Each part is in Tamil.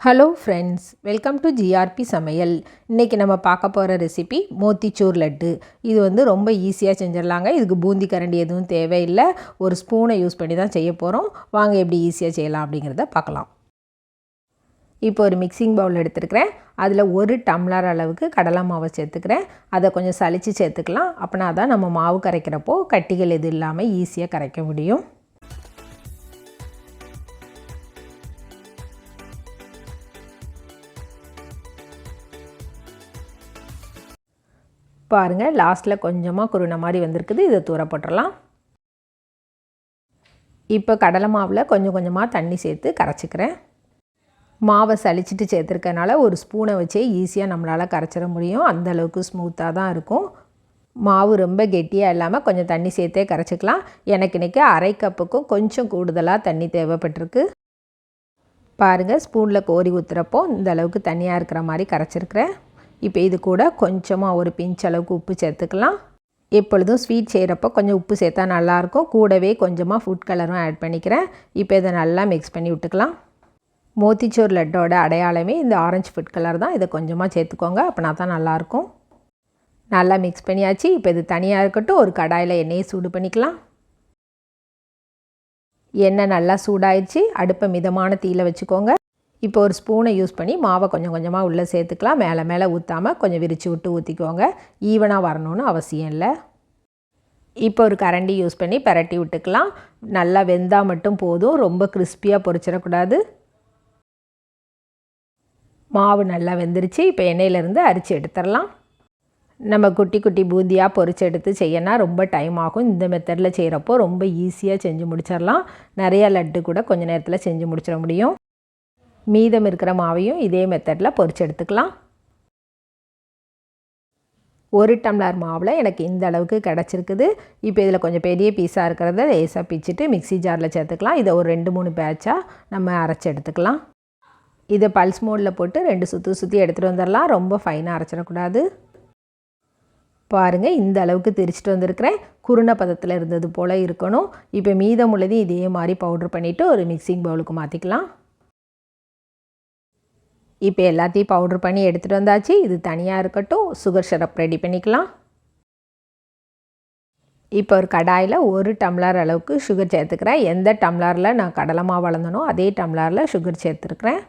Hello friends, welcome to GRP சமையல். இன்றைக்கி நம்ம பார்க்க போகிற ரெசிபி மோத்திச்சூர் லட்டு. இது ரொம்ப ஈஸியாக செஞ்சிடலாங்க. இதுக்கு பூந்தி கரண்டி எதுவும் தேவையில்லை. ஒரு ஸ்பூனை யூஸ் பண்ணி தான் செய்ய போகிறோம். வாங்க எப்படி ஈஸியாக செய்யலாம் அப்படிங்கிறத பார்க்கலாம். இப்போ ஒரு மிக்சிங் பவுல் எடுத்துருக்கிறேன். அதில் 1 டம்ளர் அளவுக்கு கடலை மாவை சேர்த்துக்கிறேன். அதை கொஞ்சம் சலித்து சேர்த்துக்கலாம். அப்படின்னா தான் நம்ம மாவு கரைக்கிறப்போ கட்டிகள் எதுவும் இல்லாமல் ஈஸியாக கரைக்க முடியும். பாருங்கள், லாஸ்ட்டில் கொஞ்சமாக குருணை மாதிரி வந்திருக்குது. இதை தூர போட்டுடலாம். இப்போ கடலை மாவில் கொஞ்சம் கொஞ்சமாக தண்ணி சேர்த்து கரைச்சிக்கிறேன். மாவை சலிச்சிட்டு சேர்த்துருக்கனால ஒரு ஸ்பூனை வச்சே ஈஸியாக நம்மளால் கரைச்சிட முடியும். அந்தளவுக்கு ஸ்மூத்தாக தான் இருக்கும். மாவு ரொம்ப கெட்டியாக இல்லாமல் கொஞ்சம் தண்ணி சேர்த்தே கரைச்சிக்கலாம். எனக்கு இன்றைக்கி அரை கப்புக்கும் கொஞ்சம் கூடுதலாக தண்ணி தேவைப்பட்டிருக்கு. பாருங்கள், ஸ்பூனில் கோரி ஊற்றுறப்போ இந்த அளவுக்கு தண்ணியாக இருக்கிற மாதிரி கரைச்சிருக்கிறேன். இப்போ இது கூட கொஞ்சமாக ஒரு பிஞ்ச் அளவுக்கு உப்பு சேர்த்துக்கலாம். எப்பொழுதும் ஸ்வீட் செய்கிறப்போ கொஞ்சம் உப்பு சேர்த்தா நல்லாயிருக்கும். கூடவே கொஞ்சமாக ஃபுட் கலரும் ஆட் பண்ணிக்கிறேன். இப்போ இதை நல்லா மிக்ஸ் பண்ணி விட்டுக்கலாம். மோத்திச்சூர் லட்டோட அடையாளமே இந்த ஆரஞ்சு ஃபுட் கலர் தான். இதை கொஞ்சமாக சேர்த்துக்கோங்க, அப்படின்னா தான் நல்லாயிருக்கும். நல்லா மிக்ஸ் பண்ணியாச்சு. இப்போ இது தனியாக இருக்கட்டும். ஒரு கடாயில் எண்ணெயை சூடு பண்ணிக்கலாம். எண்ணெய் நல்லா சூடாயிடுச்சு. அடுப்பை மிதமான தீயில் வச்சுக்கோங்க. இப்போ ஒரு ஸ்பூனை யூஸ் பண்ணி மாவை கொஞ்சம் கொஞ்சமாக உள்ளே சேர்த்துக்கலாம். மேலே மேலே ஊற்றாமல் கொஞ்சம் விரித்து விட்டு ஊற்றிக்கோங்க. ஈவனாக வரணும்னு அவசியம் இல்லை. இப்போ ஒரு கரண்டி யூஸ் பண்ணி பரட்டி விட்டுக்கலாம். நல்லா வெந்தால் மட்டும் போதும். ரொம்ப கிறிஸ்பியாக பொரிச்சிடக்கூடாது. மாவு நல்லா வெந்துருச்சு. இப்போ எண்ணெயிலேருந்து அரிச்சு எடுத்துடலாம். நம்ம குட்டி குட்டி பூந்தியாக பொரிச்சு எடுத்து செய்யனா ரொம்ப டைம் ஆகும். இந்த மெத்தடில் செய்கிறப்போ ரொம்ப ஈஸியாக செஞ்சு முடிச்சிடலாம். நிறையா லட்டு கூட கொஞ்சம் நேரத்தில் செஞ்சு முடிச்சிட முடியும். மீதம் இருக்கிற மாவையும் இதே மெத்தடில் பொரிச்சு எடுத்துக்கலாம். 1 டம்ளர் மாவில் எனக்கு இந்த அளவுக்கு கிடச்சிருக்குது. இப்போ இதில் கொஞ்சம் பெரிய பீஸாக இருக்கிறத லேசாக பிச்சுட்டு மிக்ஸி ஜாரில் சேர்த்துக்கலாம். இதை ஒரு 2-3 பேட்சாக நம்ம அரைச்சி எடுத்துக்கலாம். இதை பல்ஸ் மோடில் போட்டு 2 சுற்றி எடுத்துகிட்டு வந்துடலாம். ரொம்ப ஃபைனாக அரைச்சிடக்கூடாது. பாருங்கள், இந்த அளவுக்கு திரிச்சிட்டு வந்திருக்கிறேன். குருணை பதத்தில் இருந்தது போல் இருக்கணும். இப்போ மீதம் உள்ளதையும் இதே மாதிரி பவுட்ரு பண்ணிவிட்டு ஒரு மிக்சிங் பவுலுக்கு மாற்றிக்கலாம். இப்போ எல்லாத்தையும் பவுட்ரு பண்ணி எடுத்துகிட்டு வந்தாச்சு. இது தனியாக இருக்கட்டும். சுகர் சிரப் ரெடி பண்ணிக்கலாம். இப்போ ஒரு கடாயில் 1 டம்ளர் அளவுக்கு சுகர் சேர்த்துக்கிறேன். எந்த டம்ளரில் நான் கடலை மாவு வளர்ந்தனோ அதே டம்ளரில் சுகர் சேர்த்துருக்குறேன்.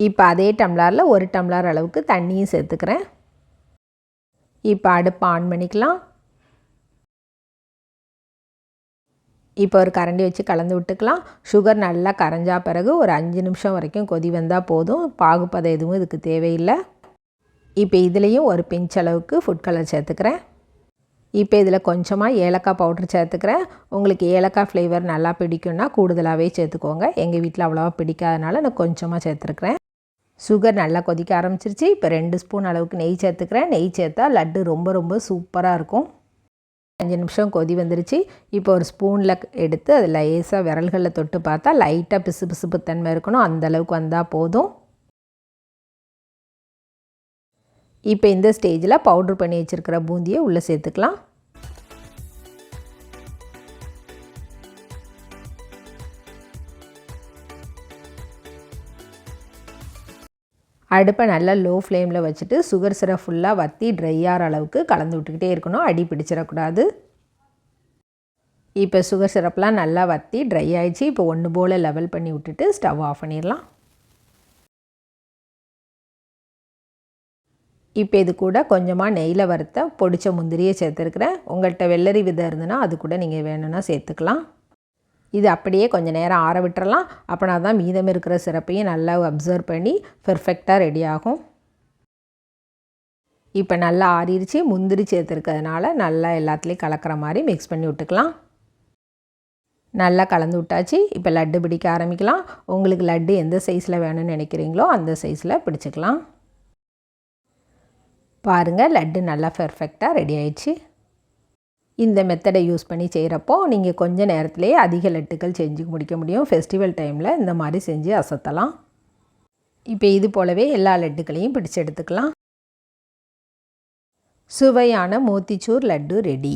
இப்போ அதே டம்ளரில் 1 டம்ளர் அளவுக்கு தண்ணியும் சேர்த்துக்கிறேன். இப்போ அடுப்பை ஆன் பண்ணிக்கலாம். இப்போ ஒரு கரண்டி வச்சு கலந்து விட்டுக்கலாம். சுகர் நல்லா கரைஞ்சா பிறகு ஒரு 5 நிமிஷம் வரைக்கும் கொதி வந்தால் போதும். பாகுப்பதம் எதுவும் இதுக்கு தேவையில்லை. இப்போ இதுலேயும் ஒரு பிஞ்ச் அளவுக்கு ஃபுட் கலர் சேர்த்துக்கிறேன். இப்போ இதில் கொஞ்சமாக ஏலக்காய் பவுட்ரு சேர்த்துக்கிறேன். உங்களுக்கு ஏலக்காய் ஃப்ளேவர் நல்லா பிடிக்கும்னா கூடுதலாகவே சேர்த்துக்கோங்க. எங்கள் வீட்டில் அவ்வளோவா பிடிக்காதனால நான் கொஞ்சமாக சேர்த்துருக்குறேன். சுகர் நல்லா கொதிக்க ஆரம்பிச்சிருச்சு. இப்போ 2 ஸ்பூன் அளவுக்கு நெய் சேர்த்துக்கிறேன். நெய் சேர்த்தா லட்டு ரொம்ப ரொம்ப சூப்பராக இருக்கும். 5 நிமிஷம் கொதி வந்துருச்சு. இப்போ ஒரு ஸ்பூனில் எடுத்து அதில் லேசாக விரல்களில் தொட்டு பார்த்தா லைட்டாக பிசு பிசுப்பு தன்மை இருக்கணும். அந்தளவுக்கு வந்தால் போதும். இப்போ இந்த ஸ்டேஜில் பவுட்ரு பண்ணி வச்சுருக்கிற பூந்தியை உள்ளே சேர்த்துக்கலாம். அடுப்பை நல்லா லோ ஃப்ளேமில் வச்சுட்டு சுகர் சிரப் ஃபுல்லாக வற்றி ட்ரை ஆகிற அளவுக்கு கலந்து விட்டுக்கிட்டே இருக்கணும். அடி பிடிச்சிடக்கூடாது. இப்போ சுகர் சிரப்லாம் நல்லா வற்றி ட்ரை ஆகிடுச்சு. இப்போ ஒன்று போல் லெவல் பண்ணி விட்டுட்டு ஸ்டவ் ஆஃப் பண்ணிடலாம். இப்போ இது கூட கொஞ்சமாக நெய்யில் வறுத்த பொடிச்ச முந்திரியை சேர்த்துருக்குறேன். உங்கள்கிட்ட வெள்ளரி விதை இருந்ததுன்னா அது கூட நீங்கள் வேணும்னா சேர்த்துக்கலாம். இது அப்படியே கொஞ்சம் நேரம் ஆற விட்டுறலாம். அப்படின்னா தான் மீதம் இருக்கிற சிரப்பையும் நல்லா அப்சர்வ் பண்ணி பெர்ஃபெக்டாக ரெடி ஆகும். இப்போ நல்லா ஆறிடுச்சு. முந்திரி சேர்த்துருக்கிறதுனால நல்லா எல்லாத்துலேயும் கலக்கிற மாதிரி மிக்ஸ் பண்ணி விட்டுக்கலாம். நல்லா கலந்து விட்டாச்சு. இப்போ லட்டு பிடிக்க ஆரம்பிக்கலாம். உங்களுக்கு லட்டு எந்த சைஸில் வேணும்னு நினைக்கிறீங்களோ அந்த சைஸில் பிடிச்சிக்கலாம். பாருங்கள், லட்டு நல்லா பெர்ஃபெக்டாக ரெடி ஆயிடுச்சு. இந்த மெத்தடை யூஸ் பண்ணி செய்கிறப்போ நீங்கள் கொஞ்சம் நேரத்துலேயே அதிக லட்டுக்கள் செஞ்சு முடிக்க முடியும். ஃபெஸ்டிவல் டைமில் இந்த மாதிரி செஞ்சு அசத்தலாம். இப்போ இது போலவே எல்லா லட்டுக்களையும் பிடிச்சு எடுத்துக்கலாம். சுவையான மோத்திச்சூர் லட்டு ரெடி.